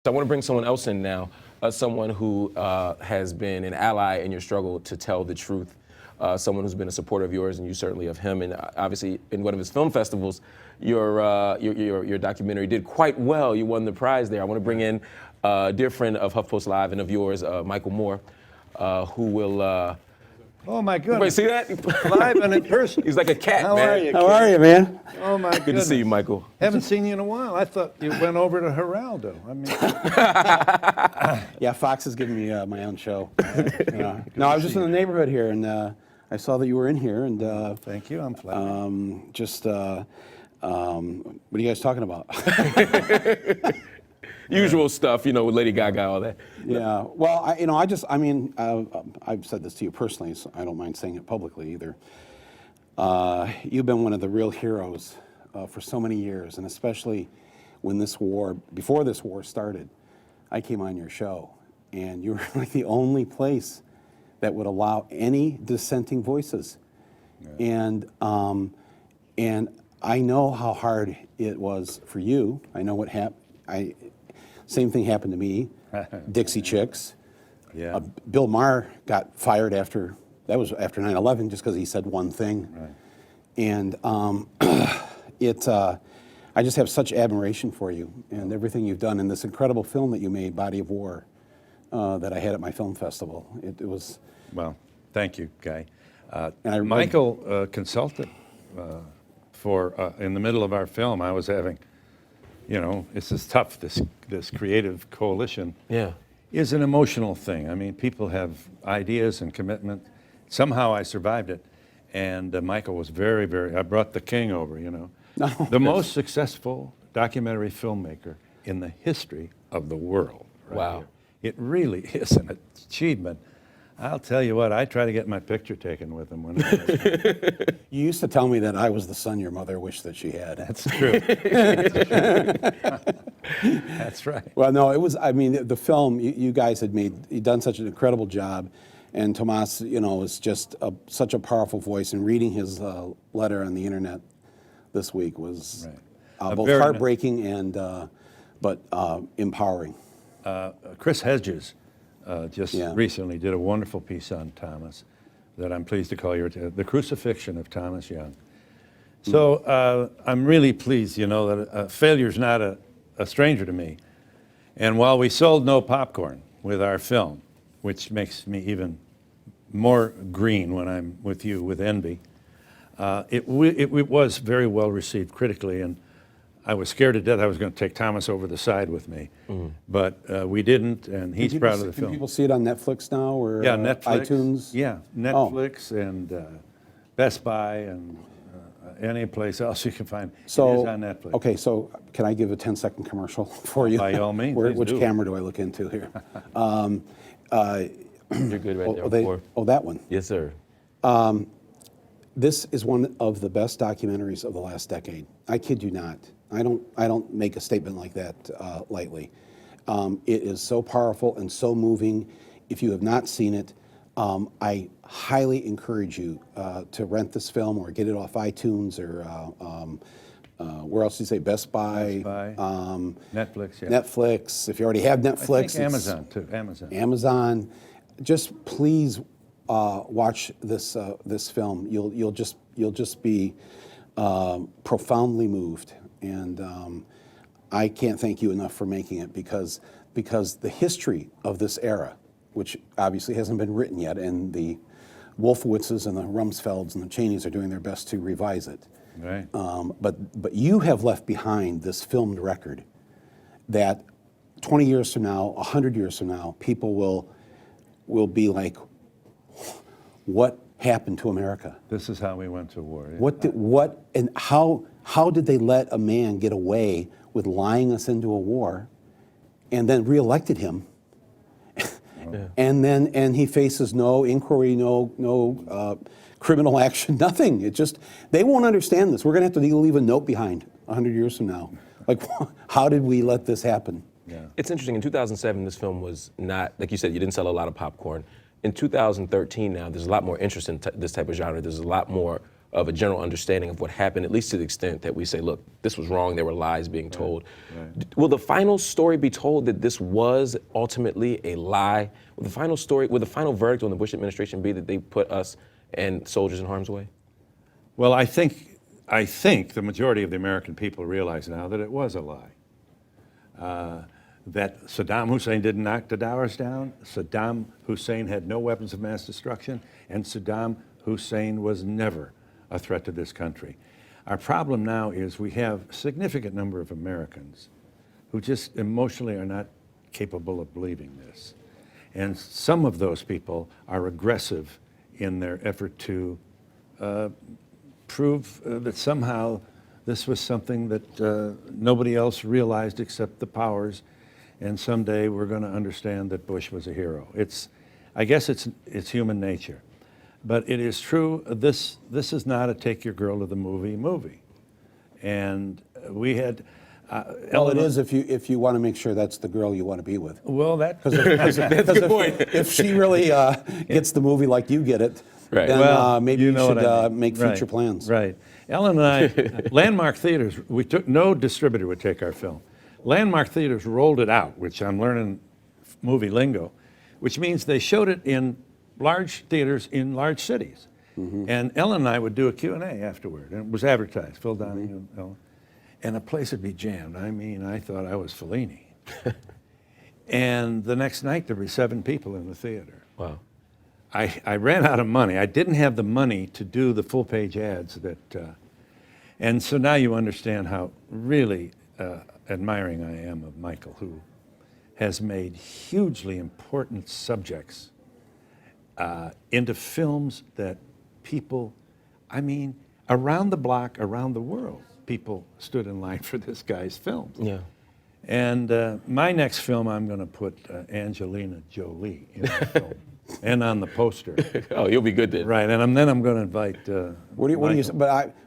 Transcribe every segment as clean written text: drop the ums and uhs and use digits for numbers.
I want to bring someone else in now, someone who has been an ally in your struggle to tell the truth, someone who's been a supporter of yours and you certainly of him. And obviously, in one of his film festivals, your documentary did quite well. You won the prize there. I want to bring in a dear friend of HuffPost Live and of yours, Michael Moore, who will. Oh my goodness! Wait, see that? Live and in person. He's like a cat, How man. are you? How are you, man? Oh my goodness! Good to see you, Michael. Haven't seen you in a while. I thought you went over to Geraldo. I mean, Yeah, Fox is giving me my own show. No, I was just in the neighborhood here, and I saw that you were in here, and thank you. I'm flattered. what are you guys talking about? Usual stuff, you know, with Lady Gaga, all that. Yeah. Well, I've said this to you personally, so I don't mind saying it publicly either. You've been one of the real heroes for so many years, and especially when before this war started, I came on your show, and you were like the only place that would allow any dissenting voices. Yeah. And I know how hard it was for you. I know what happened. Same thing happened to me. Dixie Chicks. Yeah. Bill Maher got fired after 9/11 just because he said one thing. Right. And I just have such admiration for you and everything you've done in this incredible film that you made, Body of War, that I had at my film festival. It was. Well, thank you, Guy. Michael consulted in the middle of our film. I was having. You know, this is tough, this creative coalition. Yeah. Is an emotional thing. I mean, people have ideas and commitment. Somehow I survived it. And Michael was very, very, I brought the king over, you know. No. The most successful documentary filmmaker in the history of the world. Right Wow. here. It really is an achievement. I'll tell you what, I try to get my picture taken with him. You used to tell me that I was the son your mother wished that she had. That's true. That's right. Well, no, it was, I mean, the film you guys you'd done such an incredible job. And Tomas, you know, is just such a powerful voice. And reading his letter on the internet this week was both heartbreaking and, but empowering. Chris Hedges recently did a wonderful piece on Thomas that I'm pleased to call The Crucifixion of Thomas Young. So I'm really pleased, you know, that failure's not a stranger to me. And while we sold no popcorn with our film, which makes me even more green when I'm with you with envy, it was very well received critically, and I was scared to death I was going to take Thomas over the side with me, but we didn't, and he's proud of the film. Can people see it on Netflix now, or Netflix, iTunes? Yeah, Netflix and Best Buy and any place else you can find. So, it is on Netflix. Okay, so can I give a 10-second commercial for you? By all means. Which camera do I look into here? You're good right there. That one. Yes, sir. This is one of the best documentaries of the last decade. I kid you not. I don't make a statement like that lightly. It is so powerful and so moving. If you have not seen it, I highly encourage you to rent this film or get it off iTunes or where else do you say? Best Buy. Netflix. Yeah. Netflix. If you already have Netflix, I think Amazon too. Amazon. Just please watch this film. You'll just be profoundly moved, and I can't thank you enough for making it because the history of this era, which obviously hasn't been written yet, and the Wolfowitzes and the Rumsfelds and the Cheneys are doing their best to revise it. Right. But you have left behind this filmed record that 20 years from now, 100 years from now, people will be like, what happened to America? This is how we went to war. Yeah. How did they let a man get away with lying us into a war, and then reelected him, and he faces no inquiry, no criminal action, nothing. They won't understand this. We're going to have to leave a note behind 100 years from now. Like, how did we let this happen? Yeah. It's interesting. In 2007, this film was not, like you said, you didn't sell a lot of popcorn. In 2013 now, there's a lot more interest in this type of genre. There's a lot more of a general understanding of what happened, at least to the extent that we say, look, this was wrong, there were lies being told. Right. Will the final story be told that this was ultimately a lie? Will the final story, will the final verdict on the Bush administration be that they put us and soldiers in harm's way? Well, I think the majority of the American people realize now that it was a lie. That Saddam Hussein didn't knock the towers down, Saddam Hussein had no weapons of mass destruction, and Saddam Hussein was never a threat to this country. Our problem now is we have a significant number of Americans who just emotionally are not capable of believing this. And some of those people are aggressive in their effort to prove that somehow this was something that nobody else realized except the powers, and someday we're going to understand that Bush was a hero. I guess it's human nature. But it is true, this is not a take your girl to the movie. And we had... well, it is if you want to make sure that's the girl you want to be with. Well, that's a good point. If she really gets the movie like you get it, right. then well, maybe you should make future right. plans. Right. Ellen and I, Landmark Theaters, no distributor would take our film. Landmark Theaters rolled it out, which I'm learning movie lingo, which means they showed it in large theaters in large cities. Mm-hmm. And Ellen and I would do a Q&A afterward, and it was advertised, Phil Donahue and Ellen. And the place would be jammed. I mean, I thought I was Fellini. And the next night, there were 7 people in the theater. Wow. I ran out of money. I didn't have the money to do the full-page ads and so now you understand how really admiring I am of Michael, who has made hugely important subjects into films that people, I mean, around the block, around the world, people stood in line for this guy's films. Yeah. And my next film, I'm going to put Angelina Jolie in the film and on the poster. Oh, you'll be good then. Right, and then I'm going to invite.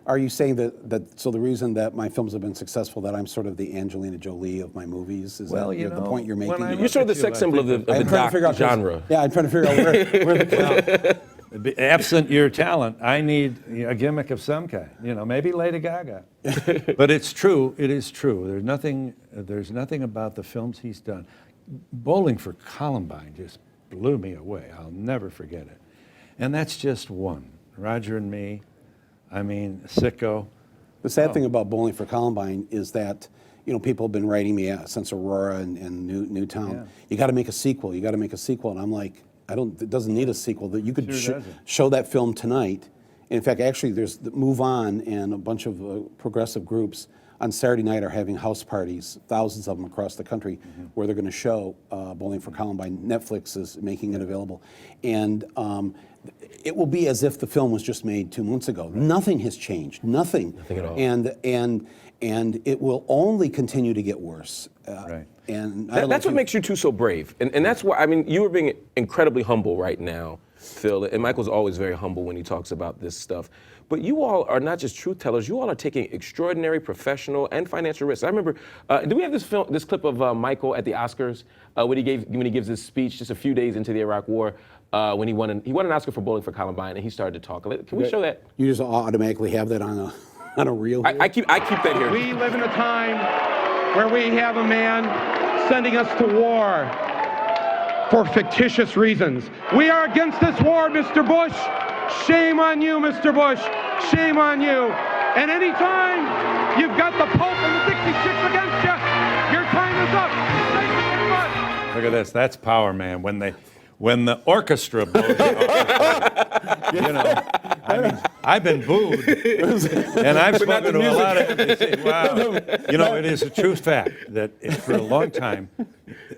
Are you saying that? So the reason that my films have been successful, that I'm sort of the Angelina Jolie of my movies, is that the point you're making? You're sort of the sex symbol of the doc genre. Yeah, I'm trying to figure out where the. Absent your talent, I need a gimmick of some kind. Maybe Lady Gaga. But it's true. It is true. There's nothing about the films he's done. Bowling for Columbine just blew me away. I'll never forget it. And that's just one. Roger and Me. I mean, Sicko. The sad thing about Bowling for Columbine is that people have been writing me since Aurora and Newtown. Yeah. You got to make a sequel. You got to make a sequel. And I'm like, it doesn't need a sequel. That you could show that film tonight. In fact, actually, there's Move On and a bunch of progressive groups on Saturday night are having house parties, thousands of them across the country, where they're going to show Bowling for Columbine. Netflix is making it available. And it will be as if the film was just made 2 months ago. Right. Nothing has changed. Nothing. Nothing at all. And it will only continue to get worse. Right. And that's what makes you two so brave. And that's why, you are being incredibly humble right now, Phil. And Michael's always very humble when he talks about this stuff. But you all are not just truth tellers. You all are taking extraordinary professional and financial risks. I remember, do we have this clip of Michael at the Oscars when he gives this speech just a few days into the Iraq War, when he won an Oscar for Bowling for Columbine, and he started to talk. Can we show that? You just automatically have that on a reel? I keep that here. We live in a time where we have a man sending us to war for fictitious reasons. We are against this war, Mr. Bush. Shame on you, Mr. Bush. Shame on you. And anytime you've got the Pope and the Dixie Chicks against you, your time is up. Thank you very much. Look at this. That's power, man. When the orchestra blows I've been booed, and I've spoken to a lot of empty. Wow. It is a true fact that for a long time,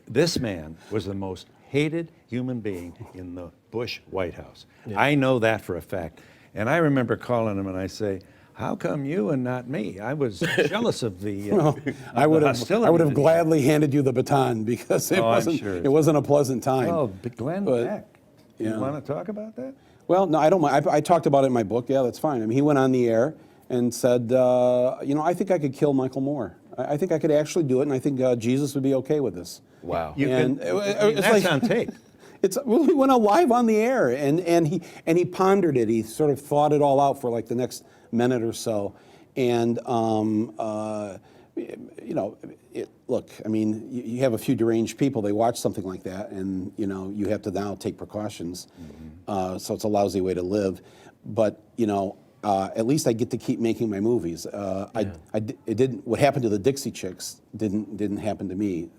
this man was the most hated human being in the Bush White House. Yeah. I know that for a fact. And I remember calling him and I say, how come you and not me? I was jealous of the I would have gladly handed you the baton because it wasn't a pleasant time. Oh, but Glenn Beck. You want to talk about that? Well, no, I don't mind. I talked about it in my book. Yeah, that's fine. He went on the air and said, I think I could kill Michael Moore. I think I could actually do it, and I think Jesus would be okay with this. Wow. That's on tape. We went out live on the air, and he pondered it. He sort of thought it all out for like the next minute or so, and look, I mean, you have a few deranged people. They watch something like that, and you have to now take precautions. So it's a lousy way to live, but at least I get to keep making my movies. It didn't. What happened to the Dixie Chicks didn't happen to me.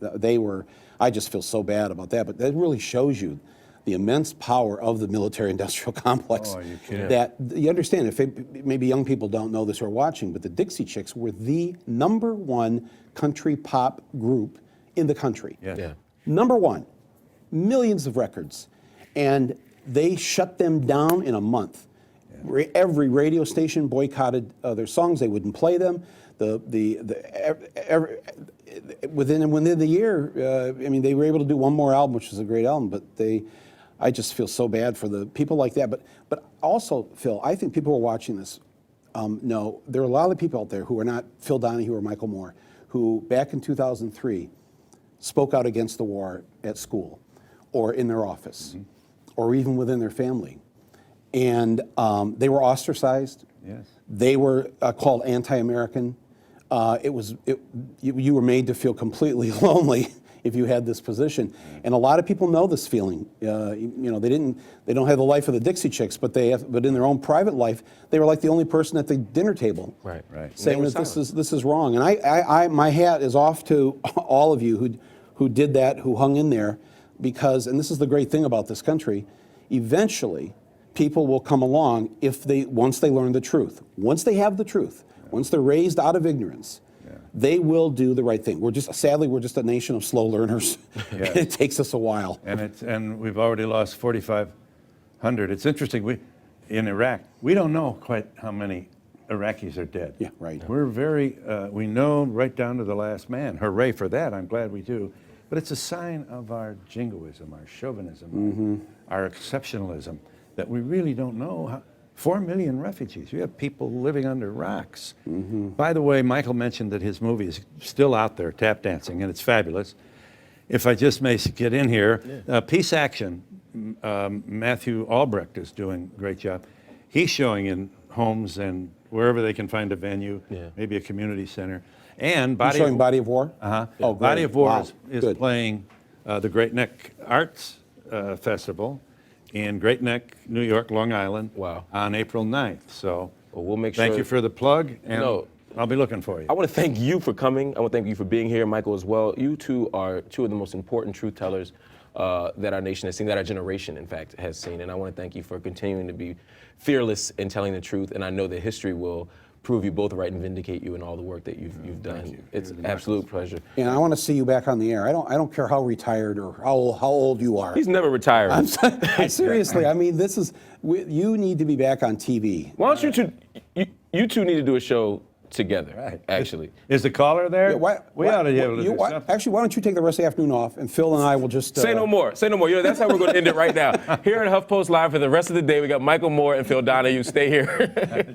I just feel so bad about that. But that really shows you the immense power of the military-industrial complex. Oh, you kidding? That you understand. Maybe young people don't know this or are watching, but the Dixie Chicks were the #1 country pop group in the country. Yes. Yeah. #1, millions of records, and they shut them down in a month. Every radio station boycotted their songs. They wouldn't play them. Within the year, I mean, they were able to do one more album, which was a great album. But I just feel so bad for the people like that. But also, Phil, I think people who are watching this know there are a lot of people out there who are not Phil Donahue or Michael Moore, who back in 2003 spoke out against the war at school, or in their office, or even within their family. And they were ostracized. Yes. They were called anti-American. You were made to feel completely lonely if you had this position. And a lot of people know this feeling. They don't have the life of the Dixie Chicks, but in their own private life, they were like the only person at the dinner table, Right. saying that this is wrong. And my hat is off to all of you who did that, who hung in there, because, and this is the great thing about this country, eventually people will come along once they learn the truth. Once they have the truth, once they're raised out of ignorance, they will do the right thing. Sadly, we're just a nation of slow learners. Yes. It takes us a while. And we've already lost 4,500. It's interesting. In Iraq, we don't know quite how many Iraqis are dead. Yeah, right. We're we know right down to the last man. Hooray for that. I'm glad we do. But it's a sign of our jingoism, our chauvinism, our exceptionalism, that we really don't know 4 million refugees. You have people living under rocks. By the way, Michael mentioned that his movie is still out there, Tap Dancing, and it's fabulous. If I just may get in here, Peace Action, Matthew Albrecht is doing a great job. He's showing in homes and wherever they can find a venue, maybe a community center. And Body of War? Oh, Body of War is Good. playing the Great Neck Arts Festival in Great Neck, New York, Long Island, on April 9th. So we'll make sure. Thank you for the plug, and I'll be looking for you. I want to thank you for coming. I want to thank you for being here, Michael, as well. You two are two of the most important truth tellers that our nation has seen, that our generation, in fact, has seen. And I want to thank you for continuing to be fearless in telling the truth. And I know that history will prove you both right and vindicate you in all the work that you've done. It's an absolute pleasure. And I want to see you back on the air. I don't care how retired or how old you are. He's never retired. Seriously, I mean, you need to be back on TV. Why don't you two need to do a show together, actually. Is the caller there? Yeah, we ought to be able to do something. Actually, why don't you take the rest of the afternoon off, and Phil and I will just... Say no more. Say no more. That's how we're going to end it right now. Here at HuffPost Live for the rest of the day, we got Michael Moore and Phil Donahue. Stay here.